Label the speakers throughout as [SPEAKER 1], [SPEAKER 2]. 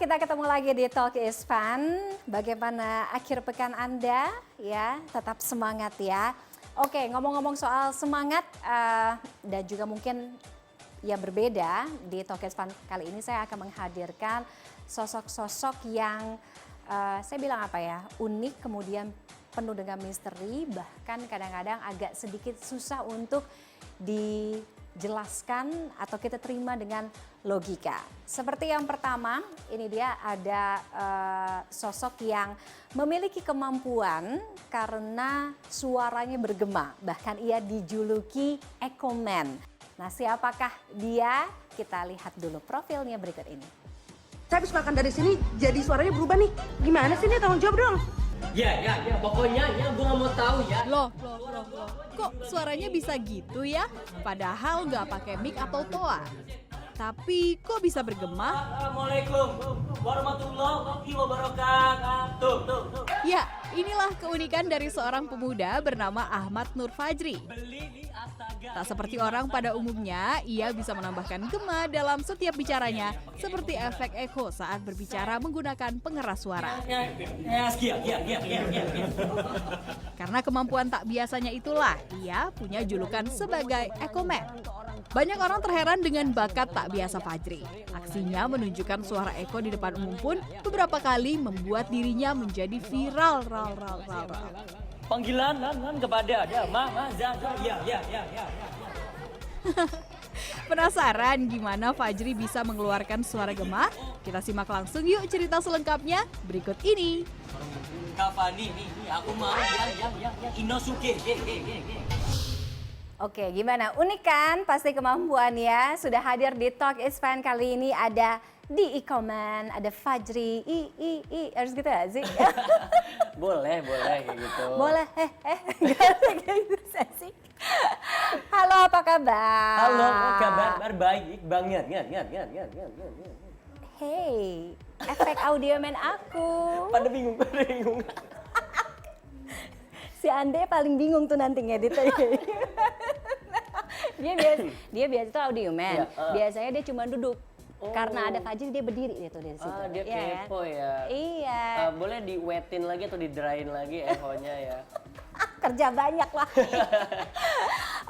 [SPEAKER 1] kita ketemu lagi di Talk is Fun. Bagaimana akhir pekan Anda? Ya, tetap semangat ya. Oke, ngomong-ngomong soal semangat dan juga mungkin ya berbeda di Talk is Fun kali ini saya akan menghadirkan sosok-sosok yang saya bilang apa ya, unik kemudian penuh dengan misteri, bahkan kadang-kadang agak sedikit susah untuk dijelaskan atau kita terima dengan logika. Seperti yang pertama, ini dia ada sosok yang memiliki kemampuan karena suaranya bergema, bahkan ia dijuluki Ekoman. Nah, siapakah dia? Kita lihat dulu profilnya berikut ini.
[SPEAKER 2] Saya habis makan dari sini jadi suaranya berubah nih. Gimana sih nih, tanggung jawab dong.
[SPEAKER 3] Ya, pokoknya ya gue nggak mau tahu ya.
[SPEAKER 4] Loh. Kok suaranya bisa gitu ya? Padahal nggak pakai mic atau toa. Tapi kok bisa bergema?
[SPEAKER 3] Assalamualaikum warahmatullahi wabarakatuh. Tuh.
[SPEAKER 4] Ya, inilah keunikan dari seorang pemuda bernama Ahmad Nur Fajri. Tak seperti orang pada umumnya, ia bisa menambahkan gema dalam setiap bicaranya, seperti efek eko saat berbicara menggunakan pengeras suara. Karena kemampuan tak biasanya itulah, ia punya julukan sebagai Ekoman. Banyak orang terheran dengan bakat tak biasa Fajri. Aksinya menunjukkan suara eko di depan umum pun beberapa kali membuat dirinya menjadi viral.
[SPEAKER 3] Panggilan kepada ada ya.
[SPEAKER 4] Penasaran gimana Fajri bisa mengeluarkan suara gema? Kita simak langsung yuk cerita selengkapnya berikut ini.
[SPEAKER 3] Kavani nih, aku mau ya. Inosuke.
[SPEAKER 1] Oke, gimana? Unik kan? Pasti kemampuan ya. Sudah hadir di Talk is Fun kali ini ada di Ekoman, ada Fajri, harus gitu gak sih?
[SPEAKER 3] Boleh kayak gitu.
[SPEAKER 1] Boleh, gak kayak gitu sih. Halo, apa kabar?
[SPEAKER 3] Halo, kabar baik banget.
[SPEAKER 1] Hey, efek audioman aku.
[SPEAKER 3] Pada bingung.
[SPEAKER 1] Si Ande paling bingung tuh nanti ngeditnya. Dia biasa tuh audioman. Biasanya dia cuma duduk. Karena ada Fajri dia berdiri dia tuh di situ.
[SPEAKER 3] Dia kepo ya.
[SPEAKER 1] Iya.
[SPEAKER 3] Boleh di-wetin lagi atau di-dryin lagi echonya ya.
[SPEAKER 1] Kerja banyak lah.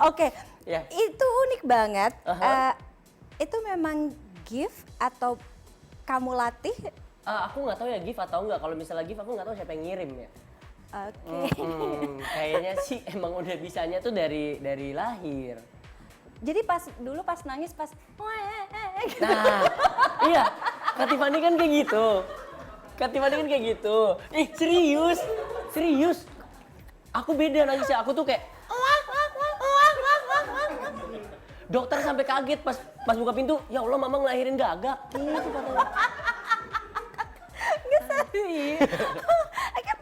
[SPEAKER 1] Oke,
[SPEAKER 3] Ya.
[SPEAKER 1] itu unik banget. Itu memang gift atau kamu latih?
[SPEAKER 3] Aku nggak tahu ya gift atau enggak. Kalau misalnya gift aku nggak tahu siapa yang ngirim ya.
[SPEAKER 1] Oke.
[SPEAKER 3] Kayaknya sih emang udah bisanya tuh dari lahir.
[SPEAKER 1] Jadi dulu pas nangis pas gitu.
[SPEAKER 3] Nah, iya. Kak Tiffany kan kayak gitu. Serius. Aku beda nangisnya. Aku tuh kayak dokter sampai kaget pas buka pintu. Ya Allah, mama ngelahirin gagak. Gitu katanya.
[SPEAKER 1] Nggak serius. Kan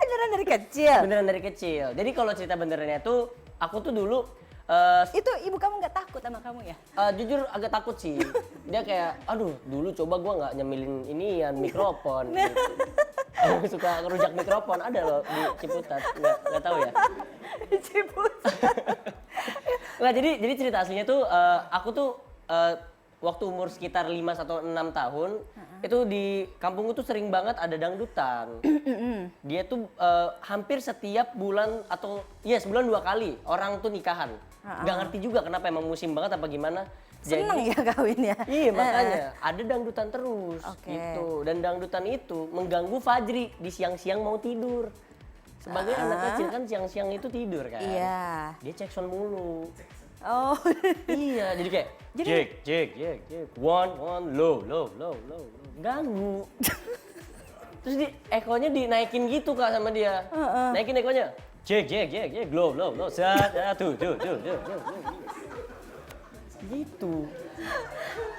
[SPEAKER 1] beneran dari kecil.
[SPEAKER 3] Jadi kalau cerita benerannya tuh, aku tuh dulu
[SPEAKER 1] Itu ibu kamu nggak takut sama kamu ya?
[SPEAKER 3] jujur agak takut sih. Dia kayak, aduh dulu coba gua nggak nyemilin inian mikrofon. Gitu. Aku suka ngerujak mikrofon, ada loh di Ciputat, nggak tahu ya. Nggak, jadi cerita aslinya tuh aku tuh waktu umur sekitar 5 atau 6 tahun itu di kampungku tuh sering banget ada dangdutan. Dia tuh hampir setiap bulan atau sebulan 2 kali orang tuh nikahan. Nggak ngerti juga kenapa, emang musim banget apa gimana.
[SPEAKER 1] Seneng ya kawin ya?
[SPEAKER 3] Iya, makanya ada dangdutan terus gitu. Dan dangdutan itu mengganggu Fajri di siang-siang mau tidur. Sebagai anak kecil kan siang-siang itu tidur kan.
[SPEAKER 1] Iya.
[SPEAKER 3] Dia cek sound mulu.
[SPEAKER 1] Oh.
[SPEAKER 3] Iya, jadi kayak cek. One, low. Ganggu. Terus ekonya dinaikin gitu Kak sama dia. Naikin ekonya. Cek, low. Tuh. Gitu.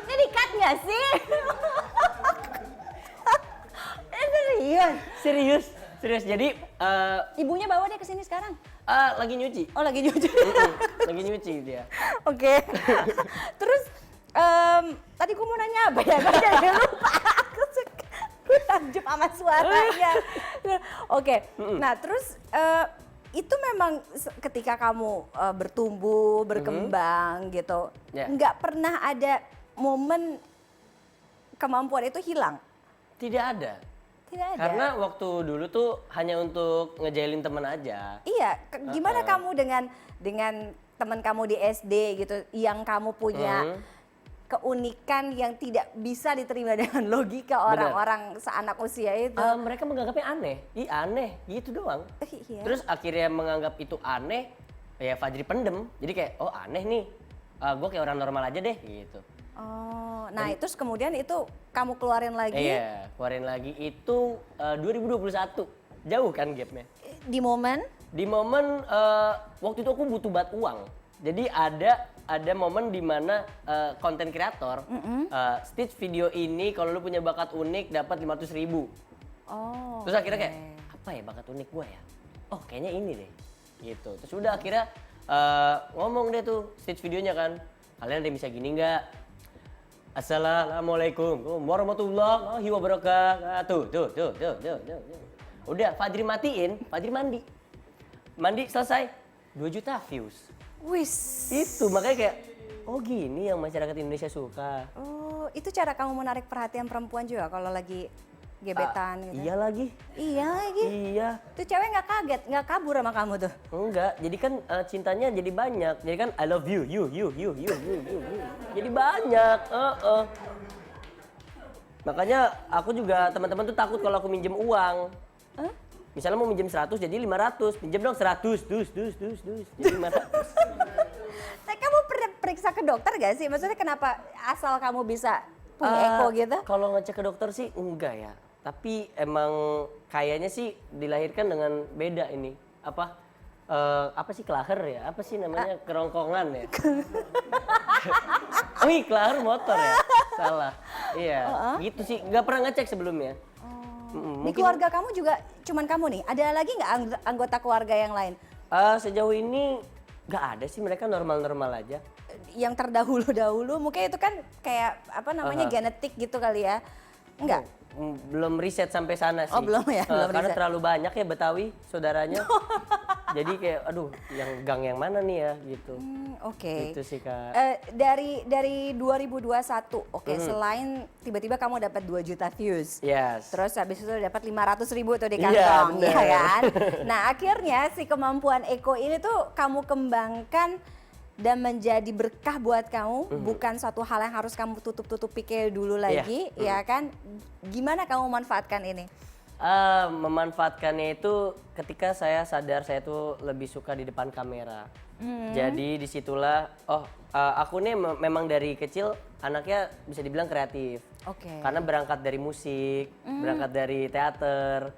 [SPEAKER 1] Ini cut nggak sih? Serius?
[SPEAKER 3] Serius. Jadi
[SPEAKER 1] Ibunya bawa dia ke sini sekarang?
[SPEAKER 3] lagi nyuci.
[SPEAKER 1] Oh, lagi nyuci.
[SPEAKER 3] Lagi nyuci dia.
[SPEAKER 1] Oke. Terus tadi gue mau nanya apa ya? Gue jadi lupa. Gue takjub sama suaranya. Oke. Nah, terus itu memang ketika kamu bertumbuh, berkembang gitu, nggak pernah ada momen kemampuan itu hilang?
[SPEAKER 3] Tidak ada.
[SPEAKER 1] Tidak ada.
[SPEAKER 3] Karena waktu dulu tuh hanya untuk ngejailin temen aja.
[SPEAKER 1] Iya, gimana kamu dengan teman kamu di SD gitu yang kamu punya keunikan yang tidak bisa diterima dengan logika orang-orang seanak usia itu?
[SPEAKER 3] Mereka menganggapnya aneh. Ih aneh, gitu doang.
[SPEAKER 1] Iya.
[SPEAKER 3] Terus akhirnya menganggap itu aneh, ya Fajri pendem. Jadi kayak, oh aneh nih, gue kayak orang normal aja deh gitu.
[SPEAKER 1] Oh, nah terus kemudian itu kamu keluarin lagi
[SPEAKER 3] Iya, keluarin lagi itu 2021. Jauh kan gapnya.
[SPEAKER 1] di momen?
[SPEAKER 3] Di momen waktu itu aku butuh banget uang. Jadi ada momen di mana konten kreator stitch video ini kalau lu punya bakat unik dapat 500.000.
[SPEAKER 1] Oh.
[SPEAKER 3] Terus akhirnya kayak apa ya bakat unik gue ya? Oh kayaknya ini deh. Gitu. Terus udah akhirnya ngomong deh tuh stitch videonya kan. Kalian ada yang bisa gini nggak? Assalamualaikum warahmatullahi wabarakatuh. Tuh. Udah Fajri matiin, Fajri mandi. Mandi selesai 2 juta views.
[SPEAKER 1] Wis.
[SPEAKER 3] Itu makanya kayak oh gini yang masyarakat Indonesia suka.
[SPEAKER 1] Oh, itu cara kamu menarik perhatian perempuan juga kalau lagi gebetan gitu.
[SPEAKER 3] Iya lagi.
[SPEAKER 1] Iya lagi.
[SPEAKER 3] Iya.
[SPEAKER 1] Tuh cewek nggak kaget, nggak kabur sama kamu tuh.
[SPEAKER 3] Enggak, jadi kan cintanya jadi banyak. Jadi kan I love you. Jadi banyak. Makanya aku juga teman-teman tuh takut kalau aku minjem uang. Misalnya mau minjem 100 jadi 500. Pinjem dong 100. Dus. Jadi 500.
[SPEAKER 1] Nah, kamu pernah periksa ke dokter gak sih? Maksudnya kenapa asal kamu bisa punya eko gitu?
[SPEAKER 3] Kalau ngecek ke dokter sih enggak ya. Tapi emang kayaknya sih dilahirkan dengan beda ini. Apa sih kelaher ya? Apa sih namanya kerongkongan ya? Oh iya kelaher motor ya? Salah. Iya, gitu sih. Nggak pernah ngecek sebelumnya.
[SPEAKER 1] Di keluarga kamu juga cuman kamu nih? Ada lagi nggak anggota keluarga yang lain?
[SPEAKER 3] Sejauh ini nggak ada sih, mereka normal-normal aja.
[SPEAKER 1] Yang terdahulu-dahulu mungkin itu kan kayak apa namanya genetik gitu kali ya? Enggak?
[SPEAKER 3] Belum riset sampai sana sih.
[SPEAKER 1] Oh, belum ya? Belum
[SPEAKER 3] karena
[SPEAKER 1] riset.
[SPEAKER 3] terlalu banyak ya Betawi saudaranya. Jadi kayak aduh yang gang yang mana nih ya gitu.
[SPEAKER 1] Oke.
[SPEAKER 3] Itu sih Kak.
[SPEAKER 1] Dari 2021, selain tiba-tiba kamu dapat 2 juta views.
[SPEAKER 3] Yes.
[SPEAKER 1] Terus habis itu dapat 500.000 tuh di
[SPEAKER 3] Iya,
[SPEAKER 1] kantong,
[SPEAKER 3] bener.
[SPEAKER 1] ya kan? Nah, akhirnya si kemampuan Eko ini tuh kamu kembangkan dan menjadi berkah buat kamu, bukan suatu hal yang harus kamu tutup-tutupi kayak dulu lagi, ya kan? Gimana kamu memanfaatkan ini?
[SPEAKER 3] Memanfaatkannya itu ketika saya sadar saya tuh lebih suka di depan kamera. Jadi disitulah, aku nih memang dari kecil anaknya bisa dibilang kreatif.
[SPEAKER 1] Oke.
[SPEAKER 3] Karena berangkat dari musik, berangkat dari teater,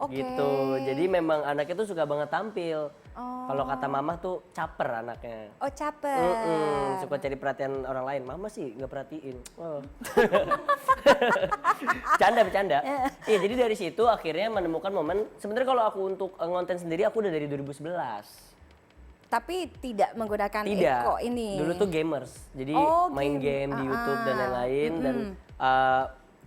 [SPEAKER 3] gitu. Jadi memang anaknya tuh suka banget tampil. Kalau kata mama tuh caper anaknya.
[SPEAKER 1] Oh, caper.
[SPEAKER 3] Suka cari perhatian orang lain. Mama sih nggak perhatiin. Oh. Bercanda. Iya, jadi dari situ akhirnya menemukan momen. Sebenarnya kalau aku untuk ngonten sendiri aku udah dari 2011.
[SPEAKER 1] Tapi tidak menggunakan
[SPEAKER 3] Tidak.
[SPEAKER 1] Eko ini.
[SPEAKER 3] Dulu tuh gamers. Jadi main game di YouTube dan lain-lain dan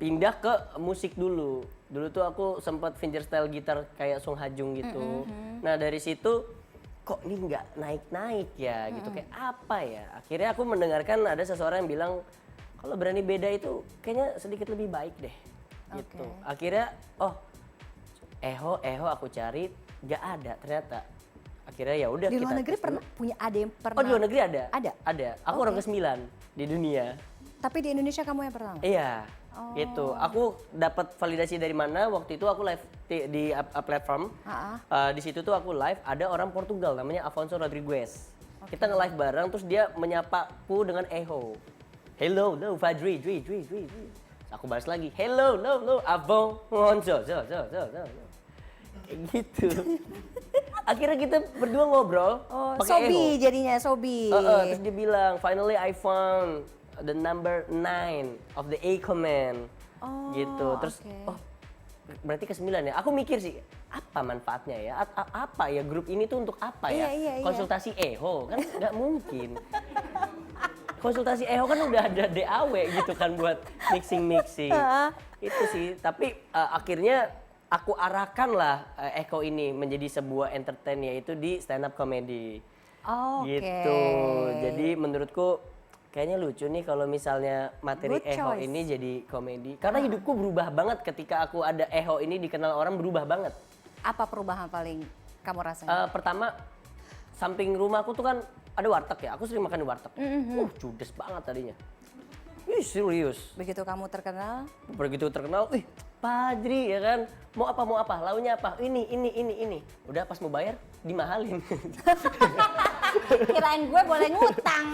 [SPEAKER 3] pindah ke musik dulu. Dulu tuh aku sempat fingerstyle gitar kayak Song Hajung gitu. Nah, dari situ kok ini nggak naik-naik ya gitu, kayak apa ya? Akhirnya aku mendengarkan ada seseorang yang bilang kalau berani beda itu kayaknya sedikit lebih baik deh. Gitu. Akhirnya Eho aku cari nggak ada ternyata. Akhirnya ya udah
[SPEAKER 1] Di
[SPEAKER 3] kita
[SPEAKER 1] luar negeri
[SPEAKER 3] tes dulu.
[SPEAKER 1] ada yang pernah?
[SPEAKER 3] Oh, di luar negeri ada?
[SPEAKER 1] Ada?
[SPEAKER 3] Ada. Aku orang ke-9 di dunia.
[SPEAKER 1] Tapi di Indonesia kamu yang pertama?
[SPEAKER 3] Iya. Gitu. Aku dapat validasi dari mana? Waktu itu aku live di platform. Di situ tuh aku live ada orang Portugal namanya Afonso Rodrigues. Kita nge-live bareng terus dia menyapaku dengan Eho. Hello, Fajri, Dri. Aku balas lagi. Hello, Afonso. Kayak gitu. Akhirnya kita berdua ngobrol pakai
[SPEAKER 1] Sobi
[SPEAKER 3] Eho.
[SPEAKER 1] jadinya, Sobi.
[SPEAKER 3] Terus dia bilang, finally I found the number 9 of the Echo Man. Gitu. Terus, berarti ke-9 ya? Aku mikir sih, apa manfaatnya ya? Apa ya grup ini tuh untuk apa ya?
[SPEAKER 1] Iya.
[SPEAKER 3] Konsultasi Eho, kan nggak mungkin. Konsultasi Eho kan udah ada DAW gitu kan buat mixing. Itu sih, tapi akhirnya aku arahkan lah Eko ini menjadi sebuah entertain yaitu di stand up comedy. Gitu. Jadi menurutku kayaknya lucu nih kalau misalnya materi
[SPEAKER 1] Good
[SPEAKER 3] Eho
[SPEAKER 1] choice.
[SPEAKER 3] ini jadi komedi. Karena hidupku berubah banget ketika aku ada Eho ini dikenal orang, berubah banget.
[SPEAKER 1] Apa perubahan paling kamu rasain?
[SPEAKER 3] Pertama, samping rumah aku tuh kan ada warteg ya. Aku sering makan di warteg. Judes banget tadinya. Ih, serius.
[SPEAKER 1] Begitu kamu terkenal,
[SPEAKER 3] Begitu terkenal, ih Fajri ya kan. Mau apa, launya apa? Ini. Udah pas mau bayar, dimahalin.
[SPEAKER 1] kirain gue boleh ngutang.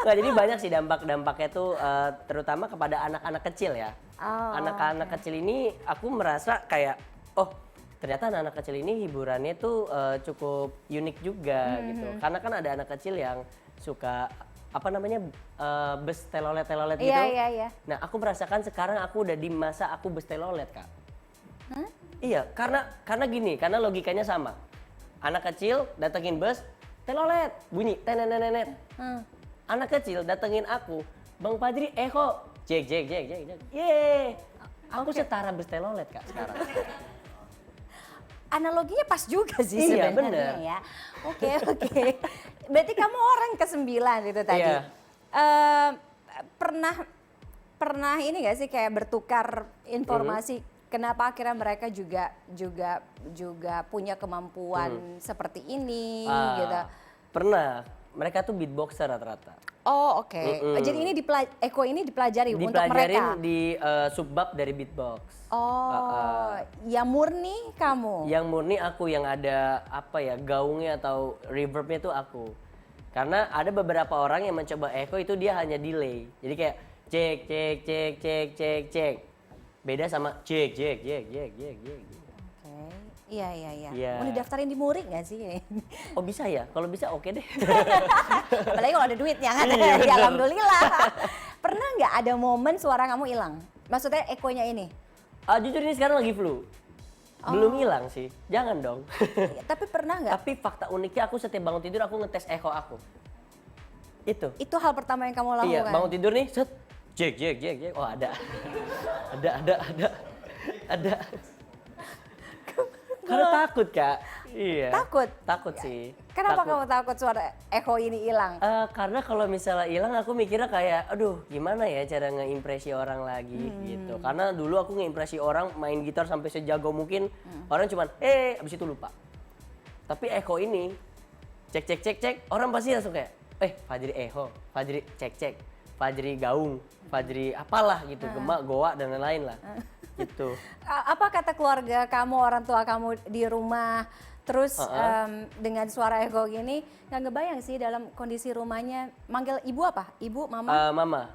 [SPEAKER 3] Nggak, jadi banyak sih dampak-dampaknya tuh terutama kepada anak-anak kecil ya.
[SPEAKER 1] Oh,
[SPEAKER 3] Anak-anak kecil ini aku merasa kayak, oh ternyata anak-anak kecil ini hiburannya tuh cukup unik juga gitu. Karena kan ada anak kecil yang suka apa namanya bus telolet gitu.
[SPEAKER 1] Iya.
[SPEAKER 3] Nah aku merasakan sekarang aku udah di masa aku bus telolet Kak. Iya, karena gini, karena logikanya sama. Anak kecil datengin bus, telolet, bunyi, tenenenet. Anak kecil datengin aku, Bang Fajri, Eho, jek. Yeay, aku setara bus telolet Kak sekarang.
[SPEAKER 1] Analoginya pas juga sih
[SPEAKER 3] Iya,
[SPEAKER 1] sebenarnya
[SPEAKER 3] bener.
[SPEAKER 1] ya. Oke. Berarti kamu orang ke-9 itu tadi.
[SPEAKER 3] Iya.
[SPEAKER 1] Pernah ini gak sih kayak bertukar informasi kenapa akhirnya mereka juga punya kemampuan seperti ini gitu.
[SPEAKER 3] Pernah, mereka tuh beatboxer rata-rata.
[SPEAKER 1] Oh, oke. Jadi ini Eko ini dipelajari untuk mereka.
[SPEAKER 3] Dipelajarin di subbab dari beatbox.
[SPEAKER 1] Oh, yang murni kamu.
[SPEAKER 3] Yang murni aku, yang ada apa ya, gaungnya atau reverbnya tuh aku. Karena ada beberapa orang yang mencoba Echo itu dia hanya delay. Jadi kayak cek. Beda sama cek.
[SPEAKER 1] Oke. Iya.
[SPEAKER 3] Iya.
[SPEAKER 1] Mau didaftarin di Murik nggak sih?
[SPEAKER 3] Oh bisa ya? Kalau bisa oke deh.
[SPEAKER 1] Apalagi kalau ada duitnya kan.
[SPEAKER 3] Iya,
[SPEAKER 1] Ya,
[SPEAKER 3] bener.
[SPEAKER 1] alhamdulillah. Pernah nggak ada momen suara kamu hilang? Maksudnya ekonya ini?
[SPEAKER 3] Jujur ini sekarang lagi flu. Belum hilang sih. Jangan dong.
[SPEAKER 1] Tapi pernah nggak?
[SPEAKER 3] Tapi fakta uniknya aku setiap bangun tidur aku ngetes echo aku. Itu.
[SPEAKER 1] Itu hal pertama yang kamu lakukan?
[SPEAKER 3] Iya, bangun tidur nih, set. Cek. Oh ada. Ada. Karena takut Kak. Iya. Takut sih.
[SPEAKER 1] Kenapa
[SPEAKER 3] Takut.
[SPEAKER 1] kamu takut suara eko ini hilang?
[SPEAKER 3] Karena kalau misalnya hilang aku mikirnya kayak, aduh gimana ya cara ngeimpresi orang lagi gitu. Karena dulu aku ngeimpresi orang main gitar sampai sejago mungkin, orang cuman abis itu lupa. Tapi Echo ini, cek, orang pasti langsung kayak, Fajri Echo, Fajri cek, Fajri gaung, Fajri apalah gitu, gemak, goa dan lain-lain lah. Gitu.
[SPEAKER 1] Apa kata keluarga kamu, orang tua kamu di rumah? Terus dengan suara eko gini, nggak ngebayang sih dalam kondisi rumahnya. Manggil ibu apa? Ibu, mama?
[SPEAKER 3] Mama.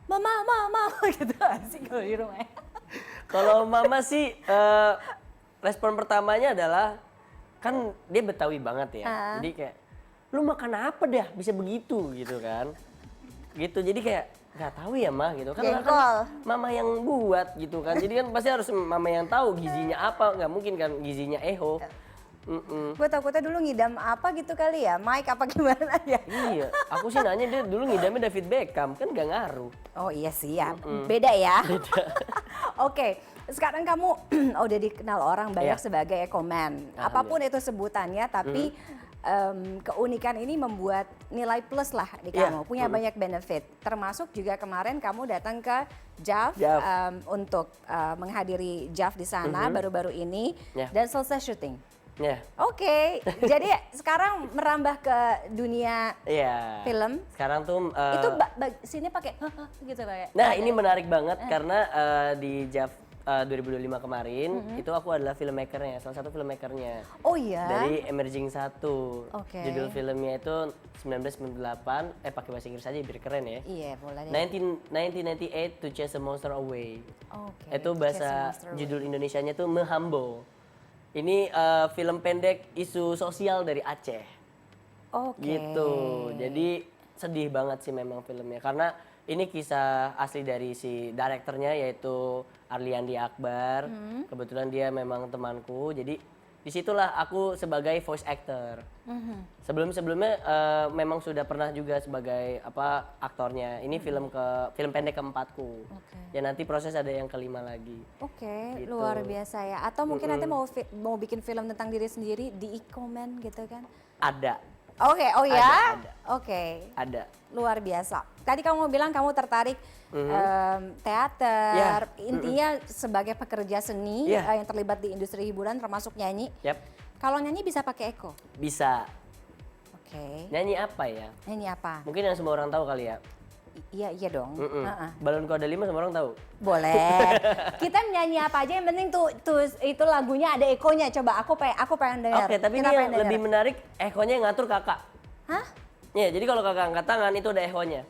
[SPEAKER 1] Mama, gitu asik kalau di rumah.
[SPEAKER 3] Kalau mama sih respon pertamanya adalah kan dia Betawi banget ya. Jadi kayak lu makan apa dah bisa begitu gitu kan. Gitu. Jadi kayak nggak tahu ya mah gitu kan, mama yang buat gitu kan. Jadi kan pasti harus mama yang tahu gizinya apa, nggak mungkin kan gizinya Eho.
[SPEAKER 1] Gue takutnya dulu ngidam apa gitu kali ya, Mike apa gimana ya?
[SPEAKER 3] Iya, aku sih nanya dia dulu ngidamnya David Beckham, kan gak ngaruh.
[SPEAKER 1] Oh iya sih ya, beda ya. Oke, sekarang kamu udah dikenal orang banyak sebagai ekoman. Apapun itu sebutannya, tapi keunikan ini membuat nilai plus lah di kamu, punya banyak benefit. Termasuk juga kemarin kamu datang ke JAF untuk menghadiri JAF di sana baru-baru ini dan selesai syuting. Oke, jadi sekarang merambah ke dunia film.
[SPEAKER 3] Sekarang tuh
[SPEAKER 1] Itu sini pakai gitu kayak.
[SPEAKER 3] Nah, ini menarik banget karena di JAF 2025 kemarin itu aku adalah filmmakernya, salah satu filmmakernya.
[SPEAKER 1] Oh iya.
[SPEAKER 3] Dari Emerging 1.
[SPEAKER 1] Oke.
[SPEAKER 3] Judul filmnya itu 1998, pakai bahasa Inggris aja biar keren ya.
[SPEAKER 1] Iya, boleh deh.
[SPEAKER 3] 1998 To Chase a Monster Away.
[SPEAKER 1] Oke.
[SPEAKER 3] Itu bahasa judul Indonesianya tuh Mehambo. Ini film pendek isu sosial dari Aceh.
[SPEAKER 1] Oke.
[SPEAKER 3] Gitu. Jadi sedih banget sih memang filmnya karena ini kisah asli dari si direkturnya yaitu Arliandi Akbar. Kebetulan dia memang temanku. Jadi disitulah aku sebagai voice actor. Sebelumnya memang sudah pernah juga sebagai aktornya. Ini film pendek keempatku. Ya nanti proses ada yang kelima lagi.
[SPEAKER 1] Oke,
[SPEAKER 3] Gitu.
[SPEAKER 1] luar biasa ya. Atau mungkin nanti mau bikin film tentang diri sendiri di e-comment gitu kan?
[SPEAKER 3] Ada.
[SPEAKER 1] Oke, oh ya?
[SPEAKER 3] Ada.
[SPEAKER 1] Oke,
[SPEAKER 3] Ada.
[SPEAKER 1] luar biasa. Tadi kamu bilang kamu tertarik teater,
[SPEAKER 3] Ya,
[SPEAKER 1] intinya sebagai pekerja seni
[SPEAKER 3] Ya.
[SPEAKER 1] yang terlibat di industri hiburan termasuk nyanyi.
[SPEAKER 3] Yap,
[SPEAKER 1] Kalau nyanyi bisa pakai Eko?
[SPEAKER 3] bisa.
[SPEAKER 1] Oke,
[SPEAKER 3] Nyanyi apa ya?
[SPEAKER 1] nyanyi apa?
[SPEAKER 3] Mungkin yang semua orang tahu kali ya.
[SPEAKER 1] Iya dong.
[SPEAKER 3] Mm-mm.
[SPEAKER 1] Heeh.
[SPEAKER 3] Balonku ada 5 semua orang tahu.
[SPEAKER 1] Boleh. Kita nyanyi apa aja yang penting tuh itu lagunya ada ekonya. Coba aku pengen dengar.
[SPEAKER 3] Oke, tapi ini
[SPEAKER 1] Kita
[SPEAKER 3] yang
[SPEAKER 1] pengen dengar.
[SPEAKER 3] lebih menarik, ehonya yang ngatur kakak.
[SPEAKER 1] Hah?
[SPEAKER 3] Ya, jadi kalau kakak angkat tangan itu ada ehonya.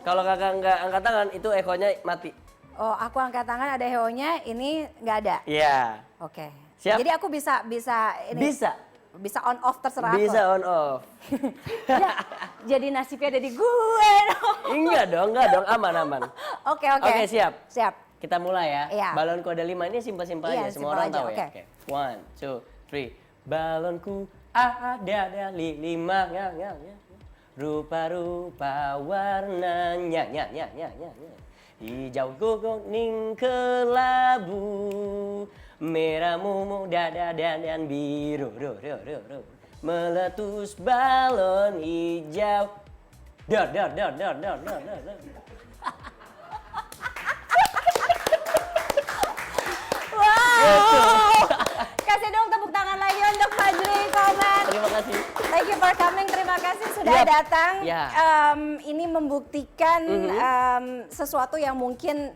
[SPEAKER 3] Kalau kakak nggak angkat tangan itu ehonya mati.
[SPEAKER 1] Oh, aku angkat tangan ada heonya, ini nggak ada.
[SPEAKER 3] Iya.
[SPEAKER 1] Oke.
[SPEAKER 3] Siap?
[SPEAKER 1] Jadi aku bisa ini. Bisa on off terserah aku.
[SPEAKER 3] Bisa on off.
[SPEAKER 1] Ya, jadi nasibnya ada di gue dong.
[SPEAKER 3] enggak dong, aman.
[SPEAKER 1] Oke.
[SPEAKER 3] Oke, siap.
[SPEAKER 1] Siap.
[SPEAKER 3] Kita mulai ya.
[SPEAKER 1] Iya.
[SPEAKER 3] Balonku ada 5 ini simpel-simpel
[SPEAKER 1] Iya,
[SPEAKER 3] aja, semua
[SPEAKER 1] simpel
[SPEAKER 3] orang
[SPEAKER 1] aja,
[SPEAKER 3] tahu
[SPEAKER 1] oke.
[SPEAKER 3] ya. Oke. 1, 2, 3. Balonku ada 5 rupa-rupa warnanya hijau kuning kelabu, merah mumu dada dan biru meletus balon hijau dar.
[SPEAKER 1] Wow. Kasih dong tepuk tangan lagi untuk Fajri Komat.
[SPEAKER 3] Terima kasih.
[SPEAKER 1] Thank you for coming. Terima kasih sudah
[SPEAKER 3] Yap.
[SPEAKER 1] datang.
[SPEAKER 3] Ya.
[SPEAKER 1] Ini membuktikan sesuatu yang mungkin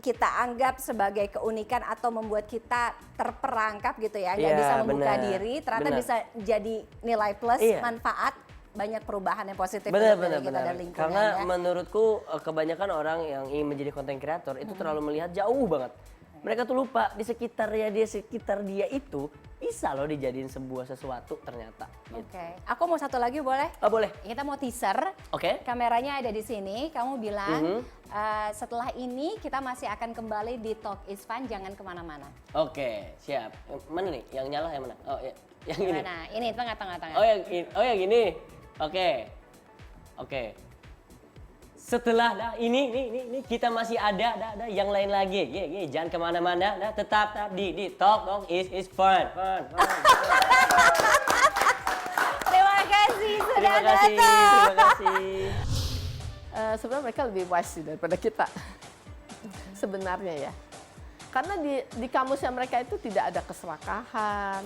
[SPEAKER 1] kita anggap sebagai keunikan atau membuat kita terperangkap gitu ya, nggak
[SPEAKER 3] Iya,
[SPEAKER 1] bisa membuka
[SPEAKER 3] benar.
[SPEAKER 1] diri, ternyata
[SPEAKER 3] Benar.
[SPEAKER 1] bisa jadi nilai plus,
[SPEAKER 3] Iya.
[SPEAKER 1] manfaat, banyak perubahan yang positif
[SPEAKER 3] Benar,
[SPEAKER 1] untuk diri kita
[SPEAKER 3] benar.
[SPEAKER 1] dan lingkungan.
[SPEAKER 3] Karena
[SPEAKER 1] ya.
[SPEAKER 3] menurutku kebanyakan orang yang ingin menjadi konten kreator itu terlalu melihat jauh banget. Mereka tuh lupa di sekitar dia itu bisa loh dijadiin sebuah sesuatu ternyata. Gitu.
[SPEAKER 1] Oke, aku mau satu lagi boleh?
[SPEAKER 3] Oh boleh.
[SPEAKER 1] Kita mau teaser.
[SPEAKER 3] Oke.
[SPEAKER 1] Kameranya ada di sini. Kamu bilang setelah ini kita masih akan kembali di Talk is Fun. Jangan kemana-mana.
[SPEAKER 3] Oke, siap. Yang mana nih? Yang nyala yang mana? Oh, ya. Yang ini.
[SPEAKER 1] Gimana? Ini tengah-tengah.
[SPEAKER 3] Oh, yang ini. Oke. Setelah ini kita masih ada yang lain lagi. Jangan kemana-mana. Tetap di Talk is Fun.
[SPEAKER 1] Terima kasih sudah
[SPEAKER 3] Terima kasih.
[SPEAKER 1] datang.
[SPEAKER 5] Sebenarnya mereka lebih wise sih daripada kita sebenarnya ya, karena di kamusnya mereka itu tidak ada keserakahan,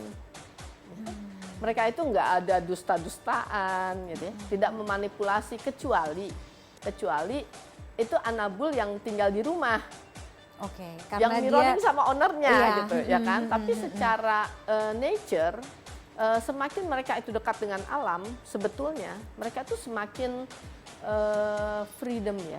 [SPEAKER 5] mereka itu nggak ada dusta-dustaan gitu ya, tidak memanipulasi kecuali itu anabul yang tinggal di rumah
[SPEAKER 1] Oke,
[SPEAKER 5] yang
[SPEAKER 1] karena
[SPEAKER 5] mirroring
[SPEAKER 1] dia
[SPEAKER 5] sama ownernya
[SPEAKER 1] Iya.
[SPEAKER 5] gitu ya kan, tapi secara nature semakin mereka itu dekat dengan alam, sebetulnya mereka itu semakin freedom ya.